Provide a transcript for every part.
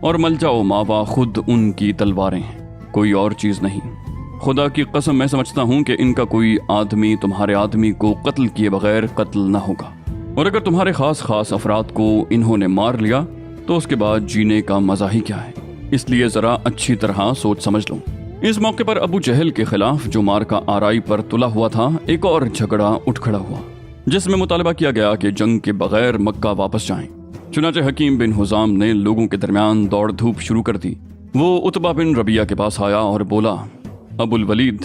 اور ملجا و ماوا خود ان کی تلواریں ہیں، کوئی اور چیز نہیں۔ خدا کی قسم میں سمجھتا ہوں کہ ان کا کوئی آدمی تمہارے آدمی کو قتل کیے بغیر قتل نہ ہوگا، اور اگر تمہارے خاص افراد کو انہوں نے مار لیا تو اس کے بعد جینے کا مزہ ہی کیا ہے؟ اس لیے ذرا اچھی طرح سوچ سمجھ لو۔ اس موقع پر ابو جہل کے خلاف جو مارکا آرائی پر تلا ہوا تھا، ایک اور جھگڑا اٹھ کھڑا ہوا جس میں مطالبہ کیا گیا کہ جنگ کے بغیر مکہ واپس جائیں۔ چنانچہ حکیم بن حزام نے لوگوں کے درمیان دوڑ دھوپ شروع کر دی۔ وہ عتبہ بن ربیعہ کے پاس آیا اور بولا، ابو الولید،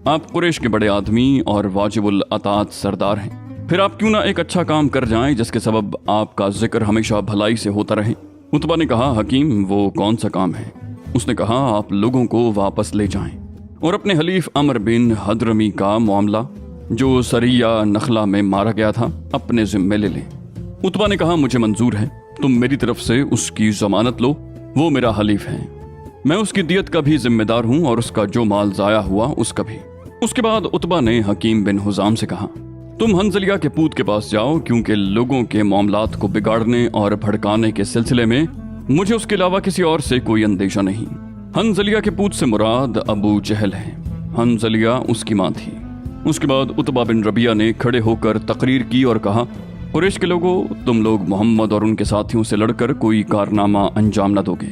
آپ قریش کے بڑے آدمی اور واجب الاطاعت سردار ہیں، پھر آپ کیوں نہ ایک اچھا کام کر جائیں جس کے سبب آپ کا ذکر ہمیشہ بھلائی سے ہوتا رہے۔ عتبہ نے کہا، حکیم، وہ کون سا کام ہے؟ اس نے کہا، آپ لوگوں کو واپس لے جائیں اور اپنے حلیف عمر بن حضرمی کا معاملہ جو سریہ نخلہ میں مارا گیا تھا اپنے ذمے لے لیں۔ عتبہ نے کہا، مجھے منظور ہے، تم میری طرف سے اس کی ضمانت لو، وہ میرا حلیف ہے، میں اس کی دیت کا بھی ذمہ دار ہوں اور اس کا جو مال ضائع ہوا اس کا بھی۔ اس کے بعد عتبہ نے حکیم بن حزام سے کہا، تم حنظلیہ کے پوت کے پاس جاؤ، کیونکہ لوگوں کے معاملات کو بگاڑنے اور بھڑکانے کے سلسلے میں مجھے اس کے علاوہ کسی اور سے کوئی اندیشہ نہیں۔ حنظلیہ کے پوت سے مراد ابو جہل ہے، حنظلیہ اس کی ماں تھی۔ اس کے بعد عتبہ بن ربیعہ نے کھڑے ہو کر تقریر کی اور کہا، قریش کے لوگوں، تم لوگ محمد اور ان کے ساتھیوں سے لڑ کر کوئی کارنامہ انجام نہ دو گے۔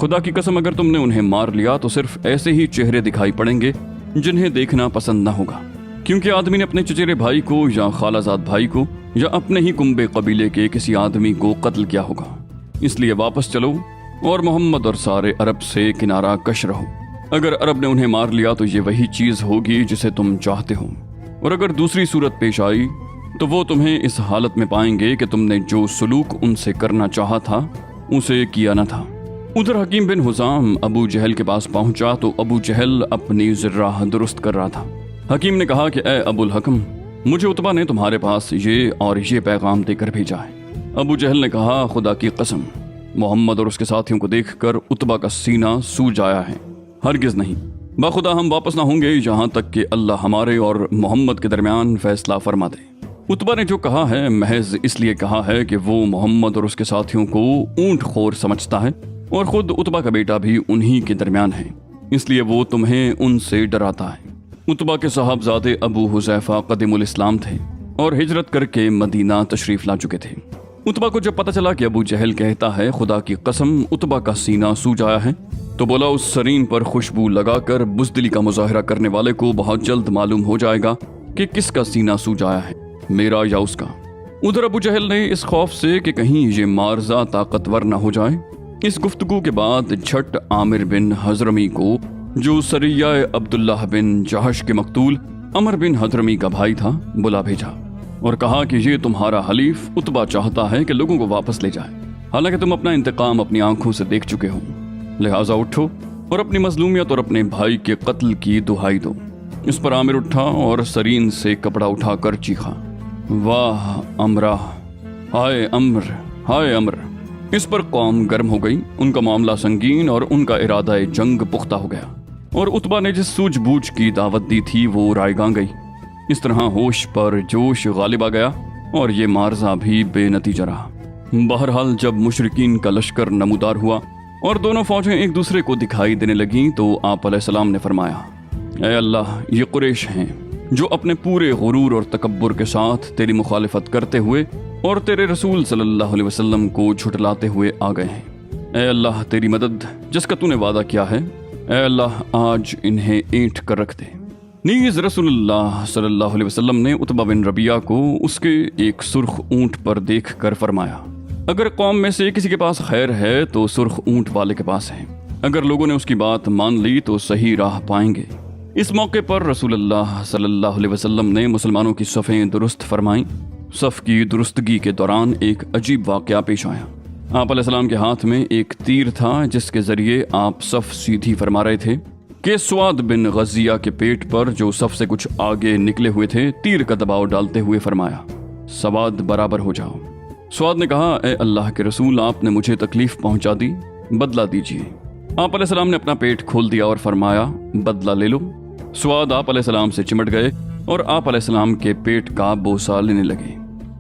خدا کی قسم اگر تم نے انہیں مار لیا تو صرف ایسے ہی چہرے دکھائی پڑیں گے جنہیں دیکھنا پسند نہ ہوگا، کیونکہ آدمی نے اپنے چچیرے بھائی کو یا خالہ زاد بھائی کو یا اپنے ہی کنبے قبیلے کے کسی آدمی کو قتل کیا ہوگا۔ اس لیے واپس چلو اور محمد اور سارے عرب سے کنارہ کش رہو۔ اگر عرب نے انہیں مار لیا تو یہ وہی چیز ہوگی جسے تم چاہتے ہو، اور اگر دوسری صورت پیش آئی تو وہ تمہیں اس حالت میں پائیں گے کہ تم نے جو سلوک ان سے کرنا چاہا تھا اسے کیا نہ تھا۔ ادھر حکیم بن حزام ابو جہل کے پاس پہنچا تو ابو جہل اپنی ذرہ درست کر رہا تھا۔ حکیم نے کہا کہ اے ابو الحکم، مجھے عتبہ نے تمہارے پاس یہ پیغام دے کر بھیجا ہے۔ ابو جہل نے کہا، خدا کی قسم، محمد اور اس کے ساتھیوں کو دیکھ کر عتبہ کا سینہ سوج آیا ہے، ہرگز نہیں، باخدا ہم واپس نہ ہوں گے یہاں تک کہ اللہ ہمارے اور محمد کے درمیان فیصلہ فرما دے۔ عتبہ نے جو کہا ہے محض اس لیے کہا ہے کہ وہ محمد اور اس کے ساتھیوں کو اونٹ خور سمجھتا ہے، اور خود عتبہ کا بیٹا بھی انہی کے درمیان ہے، اس لیے وہ تمہیں ان سے ڈراتا ہے۔ عتبہ کے صاحبزادے ابو حذیفہ قدیم الاسلام تھے اور ہجرت کر کے مدینہ تشریف لا چکے تھے۔ عتبہ کو جب پتہ چلا کہ ابو جہل کہتا ہے خدا کی قسم عتبہ کا سینہ سوج آیا ہے، تو بولا، اس سرین پر خوشبو لگا کر بزدلی کا مظاہرہ کرنے والے کو بہت جلد معلوم ہو جائے گا کہ کس کا سینہ سوج آیا ہے، میرا یا اس کا۔ ادھر ابو جہل نے اس خوف سے کہ کہیں یہ مارزا طاقتور نہ ہو جائے، اس گفتگو کے بعد جھٹ عامر بن حضرمی کو، جو سریہ عبداللہ بن جہش کے مقتول عمر بن حضرمی کا بھائی تھا، بلا بھیجا اور کہا کہ یہ تمہارا حلیف عتبہ چاہتا ہے کہ لوگوں کو واپس لے جائے، حالانکہ تم اپنا انتقام اپنی آنکھوں سے دیکھ چکے ہو، لہٰذا اٹھو اور اپنی مظلومیت اور اپنے بھائی کے قتل کی دہائی دو۔ اس پر عامر اٹھا اور سرین سے کپڑا اٹھا کر چیخا، واہ امرا، ہائے امر، ہائے امر۔ اس پر قوم گرم ہو گئی، ان کا معاملہ سنگین اور ان کا ارادہ جنگ پختہ ہو گیا، اور عتبہ نے جس سوجھ بوجھ کی دعوت دی تھی وہ رائے گاں گئی۔ اس طرح ہوش پر جوش غالب آ گیا اور یہ مارزہ بھی بے نتیجہ رہا۔ بہرحال جب مشرکین کا لشکر نمودار ہوا اور دونوں فوجیں ایک دوسرے کو دکھائی دینے لگیں تو آپ علیہ السلام نے فرمایا، اے اللہ، یہ قریش ہیں جو اپنے پورے غرور اور تکبر کے ساتھ تیری مخالفت کرتے ہوئے اور تیرے رسول صلی اللہ علیہ وسلم کو جھٹلاتے ہوئے آ گئے ہیں۔ اے اللہ، تیری مدد جس کا تو نے وعدہ کیا ہے، اے اللہ آج انہیں اینٹ کر رکھ دے۔ نیز رسول اللہ صلی اللہ علیہ وسلم نے عتبہ بن ربیعہ کو اس کے ایک سرخ اونٹ پر دیکھ کر فرمایا، اگر قوم میں سے کسی کے پاس خیر ہے تو سرخ اونٹ والے کے پاس ہے، اگر لوگوں نے اس کی بات مان لی تو صحیح راہ پائیں گے۔ اس موقع پر رسول اللہ صلی اللہ علیہ وسلم نے مسلمانوں کی صفیں درست فرمائیں۔ صف کی درستگی کے دوران ایک عجیب واقعہ پیش آیا۔ آپ علیہ السلام کے ہاتھ میں ایک تیر تھا جس کے ذریعے آپ صف سیدھی فرما رہے تھے کہ سواد بن غزیہ کے پیٹ پر، جو صف سے کچھ آگے نکلے ہوئے تھے، تیر کا دباؤ ڈالتے ہوئے فرمایا، سواد برابر ہو جاؤ۔ سواد نے کہا، اے اللہ کے رسول، آپ نے مجھے تکلیف پہنچا دی، بدلہ دیجیے۔ آپ علیہ السلام نے اپنا پیٹ کھول دیا اور فرمایا، بدلہ لے لو۔ سواد آپ علیہ السلام سے چمٹ گئے اور آپ علیہ السلام کے پیٹ کا بوسہ لینے لگے۔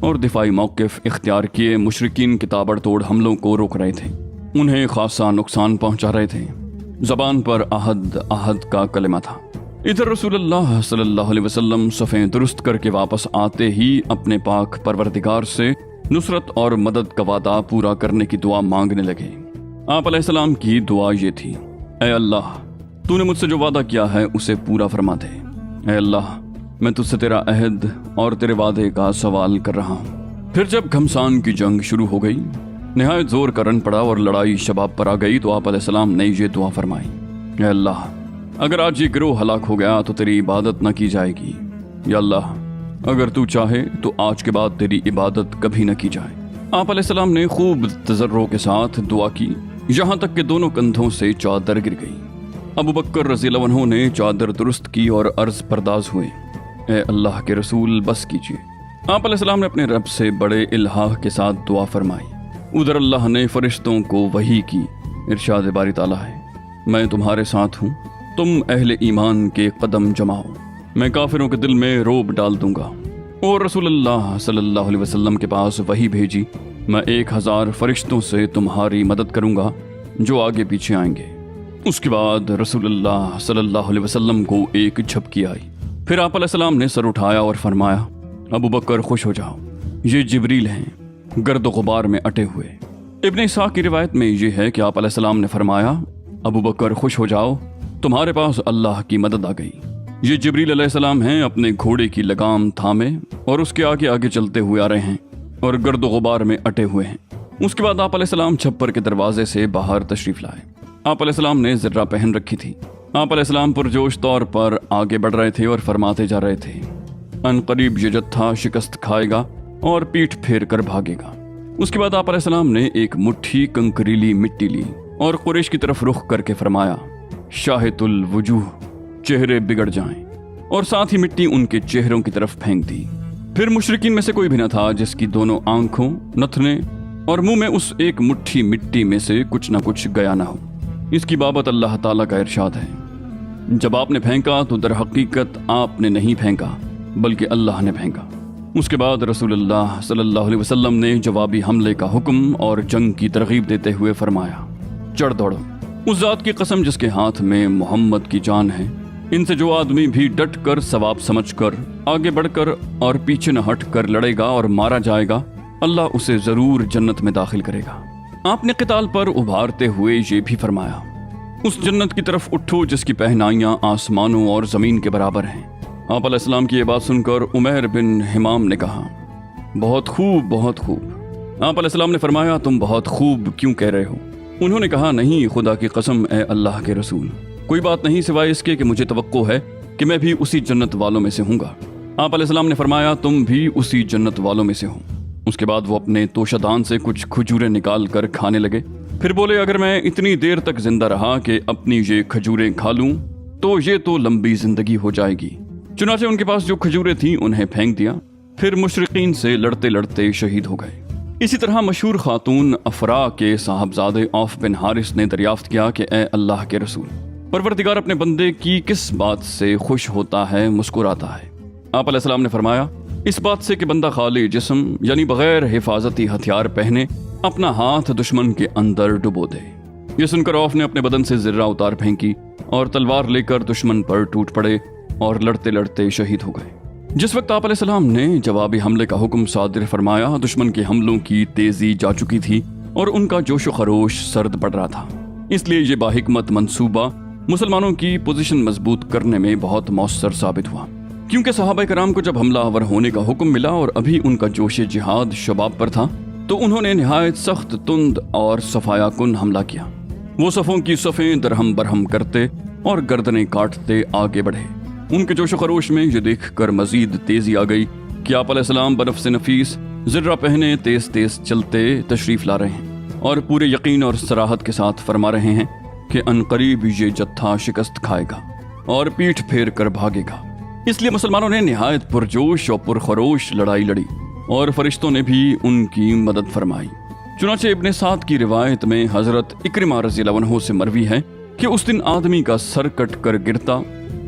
اور دفاعی موقف اختیار کیے مشرکین کی تابڑتوڑ حملوں کو روک رہے تھے، انہیں خاصا نقصان پہنچا رہے تھے۔ زبان پر عہد کا کلمہ تھا۔ ادھر رسول اللہ صلی اللہ علیہ وسلم صفیں درست کر کے واپس آتے ہی اپنے پاک پروردگار سے نصرت اور مدد کا وعدہ پورا کرنے کی دعا مانگنے لگے۔ آپ علیہ السلام کی دعا یہ تھی: اے اللہ، تو نے مجھ سے جو وعدہ کیا ہے اسے پورا فرما دے۔ اے اللہ، میں تجھ سے تیرا عہد اور تیرے وعدے کا سوال کر رہا ہوں۔ پھر جب گھمسان کی جنگ شروع ہو گئی، نہایت زور کا رن پڑا اور لڑائی شباب پر آ گئی، تو آپ علیہ السلام نے یہ دعا فرمائی: اے اللہ، اگر آج یہ گروہ ہلاک ہو گیا تو تیری عبادت نہ کی جائے گی۔ یا اللہ، اگر تو چاہے تو آج کے بعد تیری عبادت کبھی نہ کی جائے۔ آپ علیہ السلام نے خوب تضرع کے ساتھ دعا کی، یہاں تک کہ دونوں کندھوں سے چادر گر گئی۔ ابو بکر رضی اللہ عنہ نے چادر درست کی اور عرض پرداز ہوئے: اے اللہ کے رسول، بس کیجیے۔ آپ علیہ السلام نے اپنے رب سے بڑے الہاح کے ساتھ دعا فرمائی۔ ادھر اللہ نے فرشتوں کو وحی کی۔ ارشاد باری تعالیٰ ہے: میں تمہارے ساتھ ہوں، تم اہل ایمان کے قدم جماؤ، میں کافروں کے دل میں رعب ڈال دوں گا۔ اور رسول اللہ صلی اللہ علیہ وسلم کے پاس وحی بھیجی: میں 1000 فرشتوں سے تمہاری مدد کروں گا جو آگے پیچھے آئیں گے۔ اس کے بعد رسول اللہ صلی اللہ علیہ وسلم کو ایک جھپکی آئی۔ پھر آپ علیہ السلام نے سر اٹھایا اور فرمایا: ابو بکر خوش ہو جاؤ، یہ جبریل ہیں، گرد و غبار میں اٹے ہوئے۔ ابن اسحاق کی روایت میں یہ ہے کہ آپ علیہ السلام نے فرمایا: ابو بکر خوش ہو جاؤ، تمہارے پاس اللہ کی مدد آ گئی۔ یہ جبریل علیہ السلام ہیں، اپنے گھوڑے کی لگام تھامے اور اس کے آگے آگے چلتے ہوئے آ رہے ہیں اور گرد و غبار میں اٹے ہوئے ہیں۔ اس کے بعد آپ علیہ السلام چھپر کے دروازے سے باہر تشریف لائے۔ آپ علیہ السلام نے زرہ پہن رکھی تھی۔ آپ علیہ السلام پرجوش طور پر آگے بڑھ رہے تھے اور فرماتے جا رہے تھے: ان قریب یہ جتھا شکست کھائے گا اور پیٹھ پھیر کر بھاگے گا۔ اس کے بعد آپ علیہ السلام نے ایک مٹھی کنکریلی مٹی لی اور قریش کی طرف رخ کر کے فرمایا: شاہت الوجوہ، چہرے بگڑ جائیں، اور ساتھ ہی مٹی ان کے چہروں کی طرف پھینک دی۔ پھر مشرکین میں سے کوئی بھی نہ تھا جس کی دونوں آنکھوں، نتھنے اور منہ میں اس ایک مٹھی مٹی میں سے کچھ نہ کچھ گیا نہ ہو۔ اس کی بابت اللہ تعالیٰ کا ارشاد ہے: جب آپ نے پھینکا تو در حقیقت آپ نے نہیں پھینکا بلکہ اللہ نے پھینکا۔ اس کے بعد رسول اللہ صلی اللہ علیہ وسلم نے جوابی حملے کا حکم اور جنگ کی ترغیب دیتے ہوئے فرمایا: چڑھ دوڑو، اس ذات کی قسم جس کے ہاتھ میں محمد کی جان ہے، ان سے جو آدمی بھی ڈٹ کر ثواب سمجھ کر آگے بڑھ کر اور پیچھے نہ ہٹ کر لڑے گا اور مارا جائے گا، اللہ اسے ضرور جنت میں داخل کرے گا۔ آپ نے قتال پر ابھارتے ہوئے یہ بھی فرمایا: اس جنت کی طرف اٹھو جس کی پہنائیاں آسمانوں اور زمین کے برابر ہیں۔ آپ علیہ السلام کی یہ بات سن کر عمیر بن حمام نے کہا: بہت خوب، بہت خوب۔ آپ علیہ السلام نے فرمایا: تم بہت خوب کیوں کہہ رہے ہو؟ انہوں نے کہا: نہیں، خدا کی قسم اے اللہ کے رسول، کوئی بات نہیں سوائے اس کے کہ مجھے توقع ہے کہ میں بھی اسی جنت والوں میں سے ہوں گا۔ آپ علیہ السلام نے فرمایا: تم بھی اسی جنت والوں میں سے ہو۔ اس کے بعد وہ اپنے توشدان سے کچھ کھجوریں نکال کر کھانے لگے۔ پھر بولے: اگر میں اتنی دیر تک زندہ رہا کہ اپنی یہ کھجوریں کھا لوں تو یہ تو لمبی زندگی ہو جائے گی۔ چنانچہ ان کے پاس جو کھجوریں تھیں انہیں پھینک دیا، پھر مشرقین سے لڑتے لڑتے شہید ہو گئے۔ اسی طرح مشہور خاتون افرا کے صاحبزادے عوف بن حارث نے دریافت کیا کہ اے اللہ کے رسول، پروردگار اپنے بندے کی کس بات سے خوش ہوتا ہے، مسکراتا ہے؟ آپ علیہ السلام نے فرمایا: اس بات سے کہ بندہ خالی جسم یعنی بغیر حفاظتی ہتھیار پہنے اپنا ہاتھ دشمن کے اندر ڈبو دے۔ یہ سن کر عوف نے اپنے بدن سے زرہ اتار پھینکی اور تلوار لے کر دشمن پر ٹوٹ پڑے اور لڑتے لڑتے شہید ہو گئے۔ جس وقت آپ علیہ السلام نے جوابی حملے کا حکم صادر فرمایا، دشمن کے حملوں کی تیزی جا چکی تھی اور ان کا جوش و خروش سرد پڑ رہا تھا۔ اس لیے یہ باحکمت منصوبہ مسلمانوں کی پوزیشن مضبوط کرنے میں بہت مؤثر ثابت ہوا، کیونکہ صحابہ کرام کو جب حملہ آور ہونے کا حکم ملا اور ابھی ان کا جوش جہاد شباب پر تھا تو انہوں نے نہایت سخت، تند اور صفایا کن حملہ کیا۔ وہ صفوں کی صفیں درہم برہم کرتے اور گردنیں کاٹتے آگے بڑھے۔ ان کے جوش و خروش میں یہ دیکھ کر مزید تیزی آ گئی کہ آپ علیہ السلام بنفس نفیس زرہ پہنے تیز تیز چلتے تشریف لا رہے ہیں اور پورے یقین اور صراحت کے ساتھ فرما رہے ہیں کہ ان قریب یہ جتھا شکست کھائے گا اور پیٹھ پھیر کر بھاگے گا۔ اس لیے مسلمانوں نے نہایت پرجوش اور پرخروش لڑائی لڑی اور فرشتوں نے بھی ان کی مدد فرمائی۔ چنانچہ ابن سعد کی روایت میں حضرت اکرمہ رضی اللہ عنہ سے مروی ہے کہ اس دن آدمی کا سر کٹ کر گرتا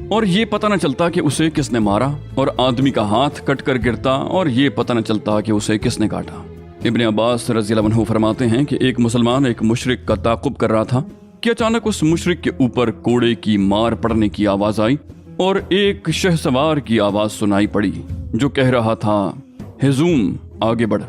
اور یہ پتہ نہ چلتا کہ اسے کس نے مارا، اور آدمی کا ہاتھ کٹ کر گرتا اور یہ پتہ نہ چلتا کہ اسے کس نے کاٹا۔ ابن عباس رضی اللہ عنہ فرماتے ہیں کہ ایک مسلمان ایک مشرک کا تعاقب کر رہا تھا کہ اچانک اس مشرک کے اوپر کوڑے کی مار پڑنے کی آواز آئی اور ایک شہسوار کی آواز سنائی پڑی جو کہہ رہا تھا، ہزوم، آگے بڑھ۔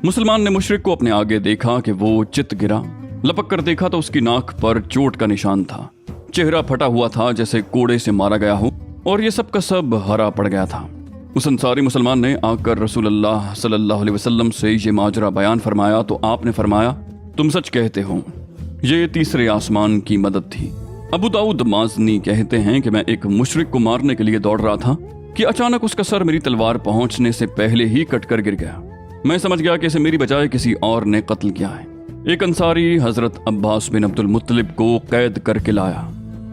مسلمان نے مشرک کو اپنے آگے دیکھا کہ وہ چت گرا، لپک کر دیکھا تو اس کی ناک پر چوٹ کا نشان تھا، چہرہ پھٹا ہوا تھا جیسے کوڑے سے مارا گیا ہو، اور یہ سب کا سب ہرا پڑ گیا تھا۔ اس انصاری مسلمان نے آ کر رسول اللہ صلی اللہ علیہ وسلم سے یہ ماجرا بیان فرمایا تو آپ نے فرمایا، تم سچ کہتے ہو، یہ تیسرے آسمان کی مدد تھی۔ ابو داؤد مازنی کہتے ہیں کہ میں ایک مشرک کو مارنے کے لیے دوڑ رہا تھا کہ اچانک اس کا سر میری تلوار پہنچنے سے پہلے ہی کٹ کر گر گیا۔ میں سمجھ گیا کہ اسے میری بجائے کسی اور نے قتل کیا ہے۔ ایک انصاری حضرت عباس بن عبد المطلب کو قید کر کے لایا۔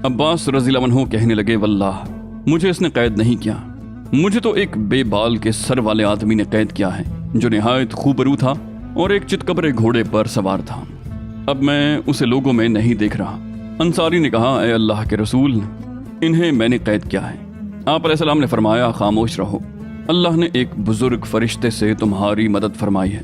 عباس رضی اللہ عنہ کہنے لگے، واللہ مجھے اس نے قید نہیں کیا، مجھے تو ایک بے بال کے سر والے آدمی نے قید کیا ہے جو نہایت خوبرو تھا اور ایک چتکبرے گھوڑے پر سوار تھا۔ اب میں اسے لوگوں میں نہیں دیکھ رہا۔ انصاری نے کہا، اے اللہ کے رسول، انہیں میں نے قید کیا ہے۔ آپ علیہ السلام نے فرمایا، خاموش رہو، اللہ نے ایک بزرگ فرشتے سے تمہاری مدد فرمائی ہے۔